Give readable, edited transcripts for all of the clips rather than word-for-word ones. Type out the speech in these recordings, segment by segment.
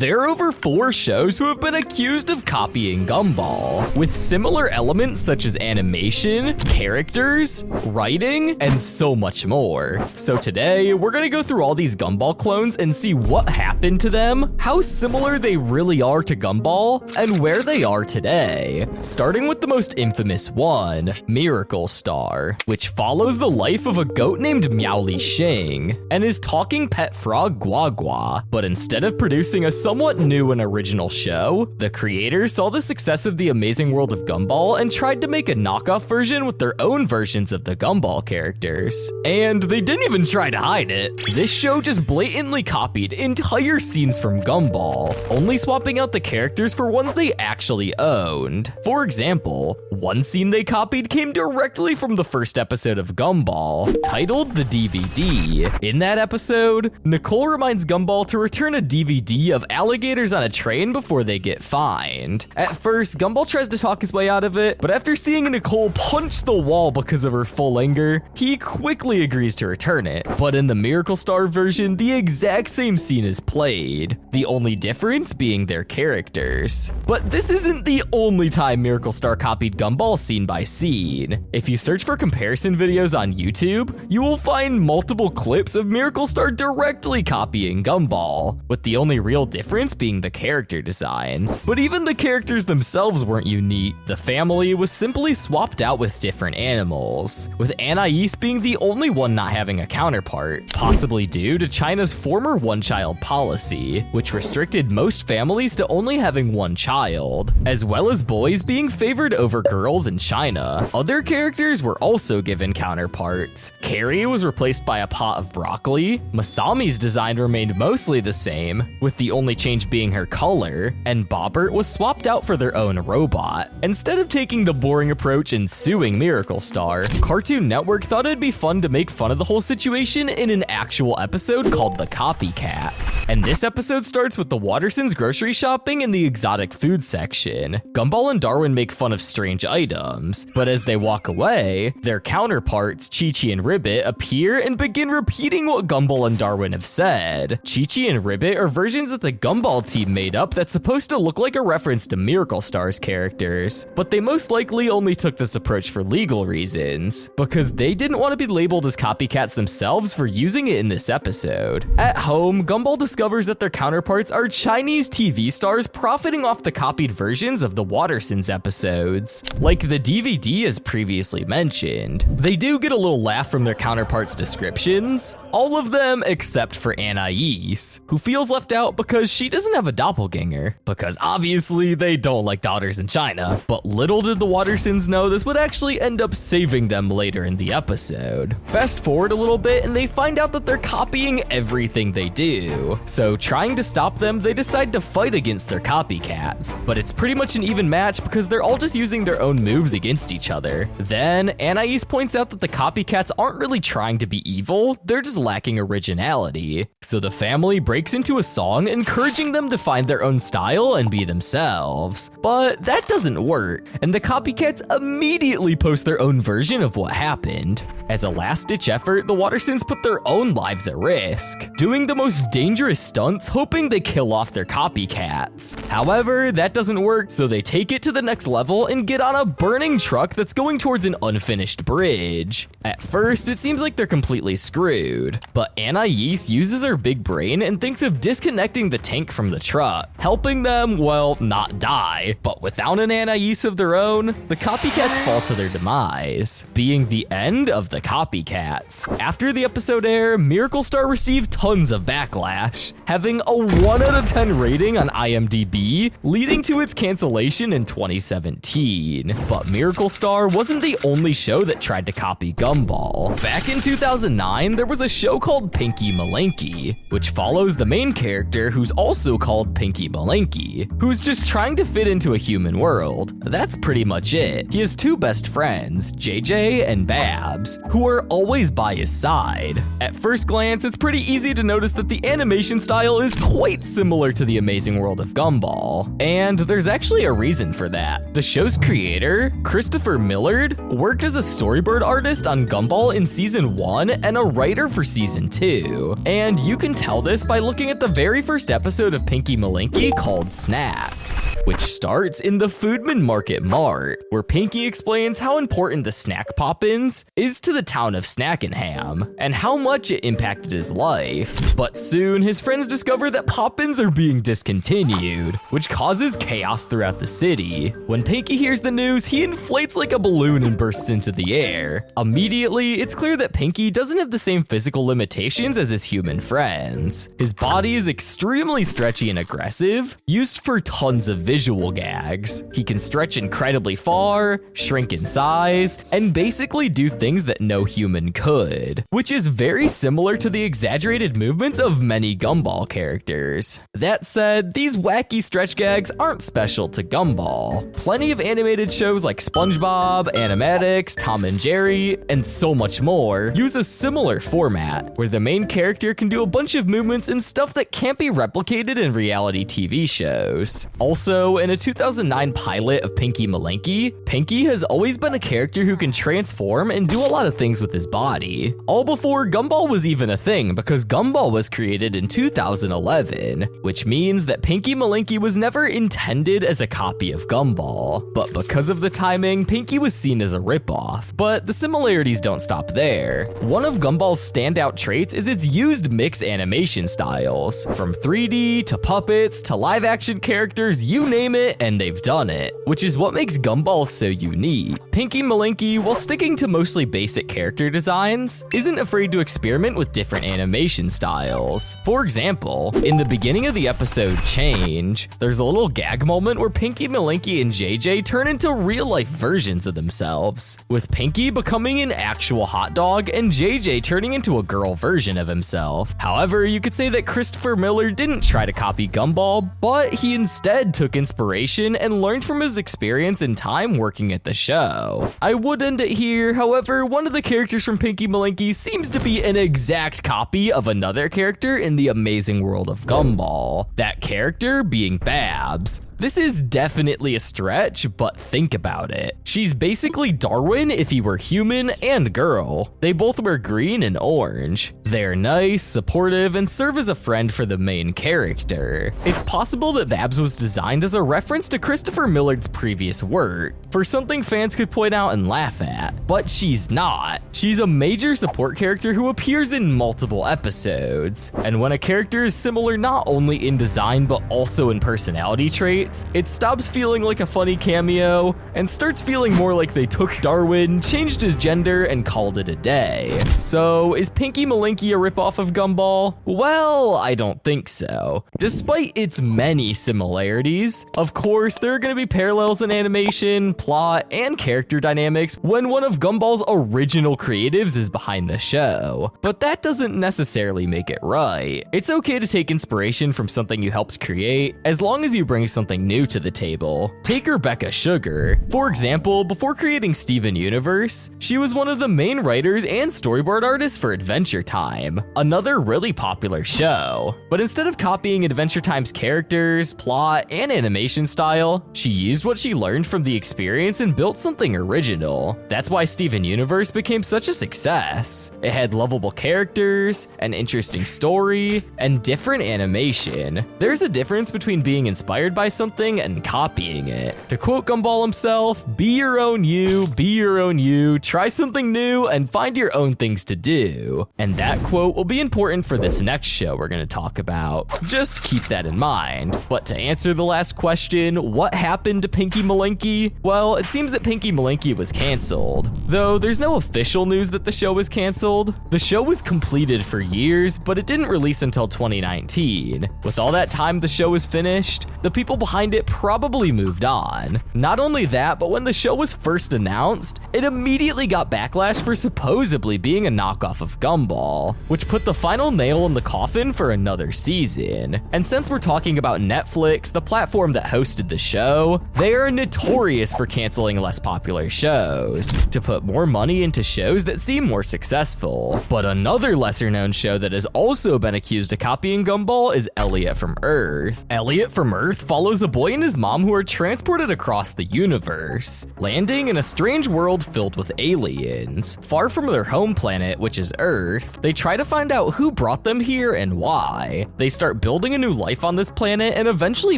There are over 4 shows who have been accused of copying Gumball, with similar elements such as animation, characters, writing, and so much more. So today, we're gonna go through all these Gumball clones and see what happened to them, how similar they really are to Gumball, and where they are today. Starting with the most infamous one, Miracle Star, which follows the life of a goat named Meowly Shing, and his talking pet frog Gua Gua. But instead of producing a somewhat new and original show, the creators saw the success of The Amazing World of Gumball and tried to make a knockoff version with their own versions of the Gumball characters. And they didn't even try to hide it. This show just blatantly copied entire scenes from Gumball, only swapping out the characters for ones they actually owned. For example, one scene they copied came directly from the first episode of Gumball, titled The DVD. In that episode, Nicole reminds Gumball to return a DVD of alligators on a train before they get fined. At first, Gumball tries to talk his way out of it, but after seeing Nicole punch the wall because of her full anger, he quickly agrees to return it. But in the Miracle Star version, the exact same scene is played, the only difference being their characters. But this isn't the only time Miracle Star copied Gumball scene by scene. If you search for comparison videos on YouTube, you will find multiple clips of Miracle Star directly copying Gumball, with the only real difference being the character designs. But even the characters themselves weren't unique. The family was simply swapped out with different animals, with Anais being the only one not having a counterpart, possibly due to China's former one-child policy, which restricted most families to only having one child, as well as boys being favored over girls in China. Other characters were also given counterparts. Carrie was replaced by a pot of broccoli, Masami's design remained mostly the same, with the only change being her color, and Bobbert was swapped out for their own robot. Instead of taking the boring approach and suing Miracle Star, Cartoon Network thought it'd be fun to make fun of the whole situation in an actual episode called The Copycats. And this episode starts with the Wattersons grocery shopping in the exotic food section. Gumball and Darwin make fun of strange items, but as they walk away, their counterparts, Chi-Chi and Ribbit, appear and begin repeating what Gumball and Darwin have said. Chi-Chi and Ribbit are versions that the Gumball team made up that's supposed to look like a reference to Miracle Star's characters, but they most likely only took this approach for legal reasons, because they didn't want to be labeled as copycats themselves for using it in this episode. At home, Gumball discovers that their counterparts are Chinese TV stars profiting off the copied versions of the Wattersons episodes. Like the DVD as previously mentioned, they do get a little laugh from their counterparts' descriptions, all of them except for Anais, who feels left out because she doesn't have a doppelganger, because obviously they don't like daughters in China. But little did the Wattersons know this would actually end up saving them later in the episode. Fast forward a little bit and they find out that they're copying everything they do. So trying to stop them, they decide to fight against their copycats. But it's pretty much an even match because they're all just using their own moves against each other. Then Anais points out that the copycats aren't really trying to be evil, they're just lacking originality. So the family breaks into a song encouraging them to find their own style and be themselves. But that doesn't work, and the copycats immediately post their own version of what happened. As a last-ditch effort, the Wattersons put their own lives at risk, doing the most dangerous stunts hoping they kill off their copycats. However, that doesn't work, so they take it to the next level and get on a burning truck that's going towards an unfinished bridge. At first, it seems like they're completely screwed, but Anais uses her big brain and thinks of disconnecting the tank from the truck, helping them, well, not die. But without an Anais of their own, the copycats fall to their demise, being the end of the copycats. After the episode aired, Miracle Star received tons of backlash, having a 1 out of 10 rating on IMDb, leading to its cancellation in 2017. But Miracle Star wasn't the only show that tried to copy Gumball. Back in 2009, there was a show called Pinky Malinky, which follows the main character who's also called Pinky Malinky, who's just trying to fit into a human world. That's pretty much it. He has 2 best friends, JJ and Babs, who are always by his side. At first glance, it's pretty easy to notice that the animation style is quite similar to The Amazing World of Gumball. And there's actually a reason for that. The show's creator, Christopher Millard, worked as a storyboard artist on Gumball in Season 1 and a writer for Season 2. And you can tell this by looking at the very first episode of Pinky Malinky called Snacks, which starts in the Foodman Market Mart, where Pinky explains how important the snack Poppins is to the town of Snackenham, and how much it impacted his life. But soon, his friends discover that Poppins are being discontinued, which causes chaos throughout the city. When Pinky hears the news, he inflates like a balloon and bursts into the air. Immediately, it's clear that Pinky doesn't have the same physical limitations as his human friends. His body is extremely stretchy and aggressive, used for tons of visual gags. He can stretch incredibly far, shrink in size, and basically do things that no human could, which is very similar to the exaggerated movements of many Gumball characters. That said, these wacky stretch gags aren't special to Gumball. Plenty of animated shows like SpongeBob, Animatics, Tom and Jerry, and so much more use a similar format, where the main character can do a bunch of movements and stuff that can't be replicated in reality TV shows. Also, in a 2009 pilot of Pinky Malinky, Pinky has always been a character who can transform and do a lot of things with his body. All before Gumball was even a thing, because Gumball was created in 2011, which means that Pinky Malinky was never intended as a copy of Gumball. But because of the timing, Pinky was seen as a ripoff. But the similarities don't stop there. One of Gumball's standout traits is its used mixed animation styles. From 3D to puppets to live action characters, you name it, and they've done it, which is what makes Gumball so unique. Pinky Malinky, while sticking to mostly basic character designs, isn't afraid to experiment with different animation styles. For example, in the beginning of the episode Change, there's a little gag moment where Pinky Malinky and JJ turn into real-life versions of themselves, with Pinky becoming an actual hot dog and JJ turning into a girl version of himself. However, you could say that Christopher Millard didn't try to copy Gumball, but he instead took inspiration and learned from his experience and time working at the show. I would end it here, however, one of the characters from Pinky Malinky seems to be an exact copy of another character in the Amazing World of Gumball, that character being Babs. This is definitely a stretch, but think about it. She's basically Darwin if he were human and girl. They both wear green and orange. They're nice, supportive, and serve as a friend for the main character. It's possible that Babs was designed as a reference to Christopher Millard's previous work, for something fans could point out and laugh at, but she's not. She's a major support character who appears in multiple episodes. And when a character is similar not only in design but also in personality traits, it stops feeling like a funny cameo and starts feeling more like they took Darwin, changed his gender, and called it a day. So, is Pinky Malinky a ripoff of Gumball? Well, I don't think so. Despite its many similarities, of course, there are going to be parallels in animation, plot, and character dynamics when one of Gumball's original creatives is behind the show. But that doesn't necessarily make it right. It's okay to take inspiration from something you helped create, as long as you bring something new to the table. Take Rebecca Sugar. For example, before creating Steven Universe, she was one of the main writers and storyboard artists for Adventure Time, another really popular show. But instead of copying Adventure Time's characters, plot, and animation style, she used what she learned from the experience and built something original. That's why Steven Universe became such a success. It had lovable characters, an interesting story, and different animation. There's a difference between being inspired by something and copying it. To quote Gumball himself, be your own you, try something new, and find your own things to do. And that quote will be important for this next show we're gonna talk about. Just keep that in mind. But to answer the last question, what happened to Pinky Malinky? Well, it seems that Pinky Malinky was canceled. Though there's no official news that the show was canceled. The show was completed for years, but it didn't release until 2019. With all that time the show was finished, the people behind it probably moved on. Not only that, but when the show was first announced, it immediately got backlash for supposedly being a knockoff of Gumball, which put the final nail in the coffin for another season. And since we're talking about Netflix, the platform that hosted the show, they are notorious for canceling less popular shows to put more money into to shows that seem more successful. But another lesser-known show that has also been accused of copying Gumball is Elliot from Earth. Elliot from Earth follows a boy and his mom who are transported across the universe, landing in a strange world filled with aliens. Far from their home planet, which is Earth, they try to find out who brought them here and why. They start building a new life on this planet and eventually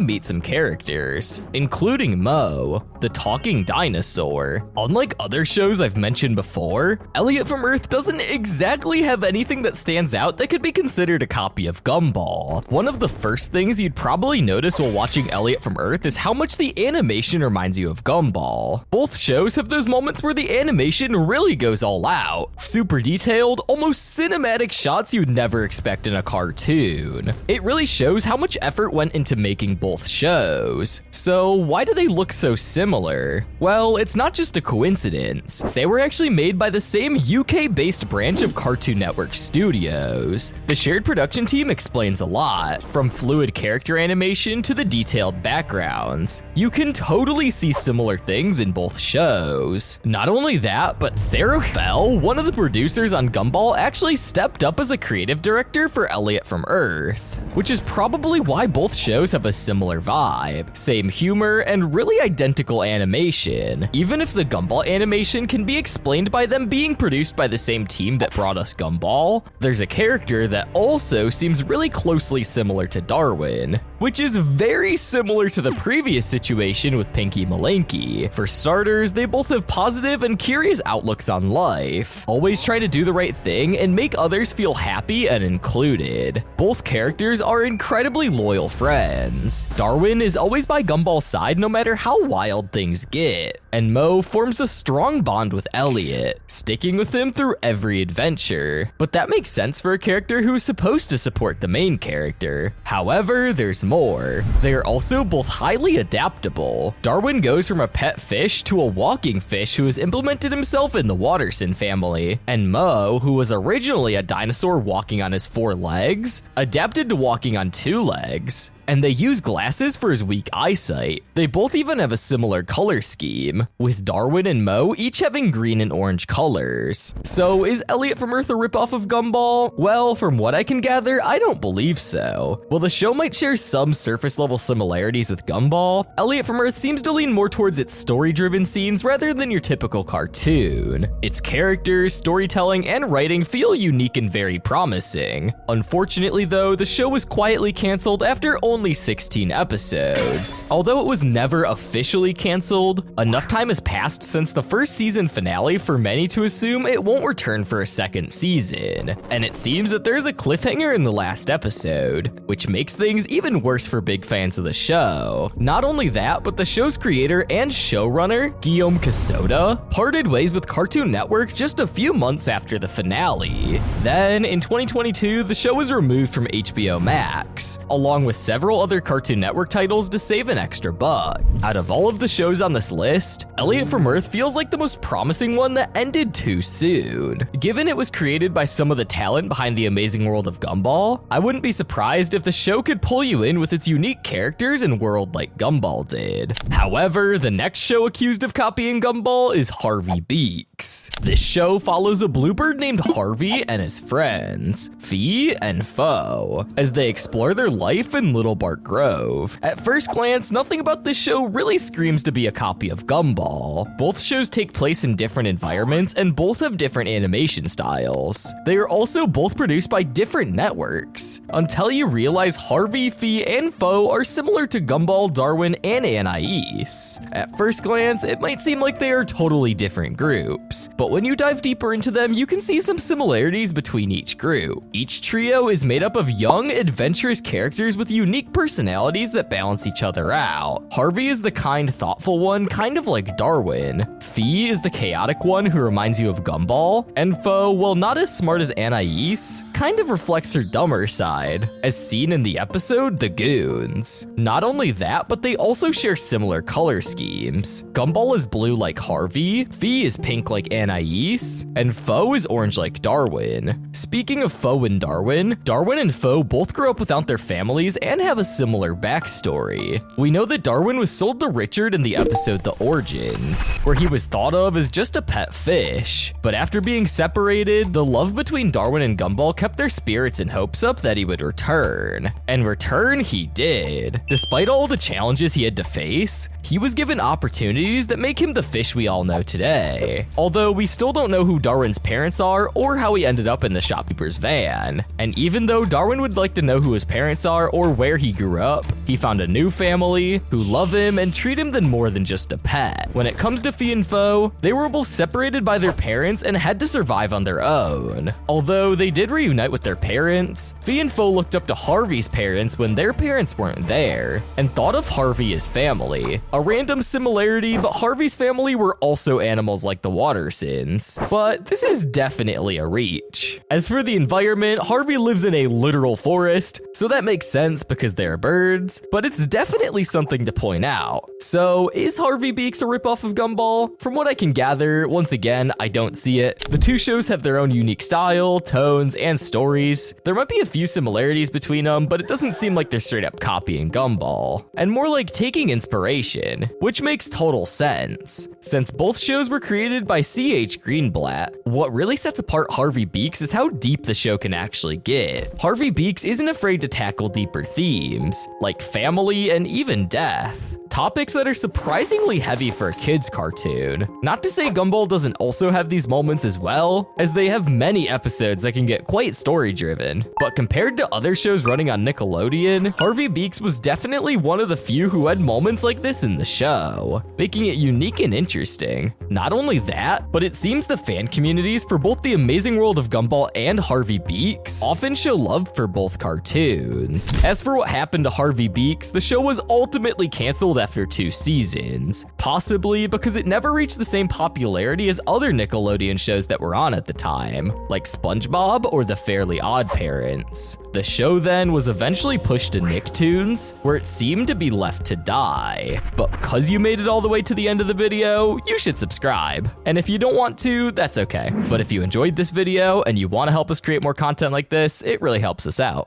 meet some characters, including Mo, the talking dinosaur. Unlike other shows I've mentioned before, Elliot from Earth doesn't exactly have anything that stands out that could be considered a copy of Gumball. One of the first things you'd probably notice while watching Elliot from Earth is how much the animation reminds you of Gumball. Both shows have those moments where the animation really goes all out. Super detailed, almost cinematic shots you'd never expect in a cartoon. It really shows how much effort went into making both shows. So why do they look so similar? Well, it's not just a coincidence. They were actually made by the same UK-based branch of Cartoon Network Studios. The shared production team explains a lot, from fluid character animation to the detailed backgrounds. You can totally see similar things in both shows. Not only that, but Sarah Fell, one of the producers on Gumball, actually stepped up as a creative director for Elliot from Earth, which is probably why both shows have a similar vibe, same humor, and really identical animation. Even if the Gumball animation can be explained by them being produced by the same team that brought us Gumball, there's a character that also seems really closely similar to Darwin, which is very similar to the previous situation with Pinky Malinky. For starters, they both have positive and curious outlooks on life, always trying to do the right thing and make others feel happy and included. Both characters are incredibly loyal friends. Darwin is always by Gumball's side no matter how wild things get, and Mo forms a strong bond with Elliot, sticking with him through every adventure. But that makes sense for a character who is supposed to support the main character. However, there's more. They are also both highly adaptable. Darwin goes from a pet fish to a walking fish who has implemented himself in the Watterson family, and Mo, who was originally a dinosaur walking on his 4 legs, adapted to walking on 2 legs. And they use glasses for his weak eyesight. They both even have a similar color scheme, with Darwin and Mo each having green and orange colors. So is Elliot from Earth a ripoff of Gumball? Well, from what I can gather, I don't believe so. While the show might share some surface level similarities with Gumball, Elliot from Earth seems to lean more towards its story-driven scenes rather than your typical cartoon. Its characters, storytelling, and writing feel unique and very promising. Unfortunately though, the show was quietly canceled after only 16 episodes. Although it was never officially canceled, enough time has passed since the first season finale for many to assume it won't return for a second season. And it seems that there's a cliffhanger in the last episode, which makes things even worse for big fans of the show. Not only that, but the show's creator and showrunner, Guillaume Cassoda, parted ways with Cartoon Network just a few months after the finale. Then, in 2022, the show was removed from HBO Max, along with several other Cartoon Network titles to save an extra buck. Out of all of the shows on this list, Elliot from Earth feels like the most promising one that ended too soon. Given it was created by some of the talent behind the amazing world of Gumball, I wouldn't be surprised if the show could pull you in with its unique characters and world like Gumball did. However, the next show accused of copying Gumball is Harvey Beaks. This show follows a bluebird named Harvey and his friends, Fee and Foe, as they explore their life in Little Bark Grove. At first glance, nothing about this show really screams to be a copy of Gumball. Both shows take place in different environments and both have different animation styles. They are also both produced by different networks, until you realize Harvey, Fee, and Foe are similar to Gumball, Darwin, and Anais. At first glance, it might seem like they are totally different groups, but when you dive deeper into them, you can see some similarities between each group. Each trio is made up of young, adventurous characters with unique personalities that balance each other out. Harvey is the kind, thoughtful one, kind of like Darwin. Fee is the chaotic one who reminds you of Gumball. And Foe, while not as smart as Anais, kind of reflects her dumber side, as seen in the episode The Goons. Not only that, but they also share similar color schemes. Gumball is blue like Harvey, Fee is pink like Anais, and Fo is orange like Darwin. Speaking of Fo and Darwin and Fo both grew up without their families and have a similar backstory. We know that Darwin was sold to Richard in the episode The Origins, where he was thought of as just a pet fish. But after being separated, the love between Darwin and Gumball kept their spirits and hopes up that he would return. And return he did. Despite all the challenges he had to face, he was given opportunities that make him the fish we all know today. Although we still don't know who Darwin's parents are or how he ended up in the shopkeeper's van. And even though Darwin would like to know who his parents are or where he grew up, he found a new family who love him and treat him more than just a pet. When it comes to Fee and Fo, they were both separated by their parents and had to survive on their own. Although they did reunite with their parents, Fee and Fo looked up to Harvey's parents when their parents weren't there, and thought of Harvey as family. A random similarity, but Harvey's family were also animals like the Wattersons. But this is definitely a reach. As for the environment, Harvey lives in a literal forest, so that makes sense because they're birds, but it's definitely something to point out. So, is Harvey Beaks a ripoff of Gumball? From what I can gather, once again, I don't see it. The two shows have their own unique style, tones, and stories. There might be a few similarities between them, but it doesn't seem like they're straight up copying Gumball, and more like taking inspiration, which makes total sense. Since both shows were created by C.H. Greenblatt, what really sets apart Harvey Beaks is how deep the show can actually get. Harvey Beaks isn't afraid to tackle deeper themes, like family and even death. Topics that are surprisingly heavy for a kid's cartoon. Not to say Gumball doesn't also have these moments as well, as they have many episodes that can get quite story-driven. But compared to other shows running on Nickelodeon, Harvey Beaks was definitely one of the few who had moments like this in the show, making it unique and interesting. Not only that, but it seems the fan communities for both The Amazing World of Gumball and Harvey Beaks often show love for both cartoons. As for what happened to Harvey Beaks, the show was ultimately canceled after 2 seasons, possibly because it never reached the same popularity as other Nickelodeon shows that were on at the time, like SpongeBob or The Fairly Odd Parents. The show then was eventually pushed to Nicktoons, where it seemed to be left to die. But because you made it all the way to the end of the video, you should subscribe. And if you don't want to, that's okay. But if you enjoyed this video and you want to help us create more content like this, it really helps us out.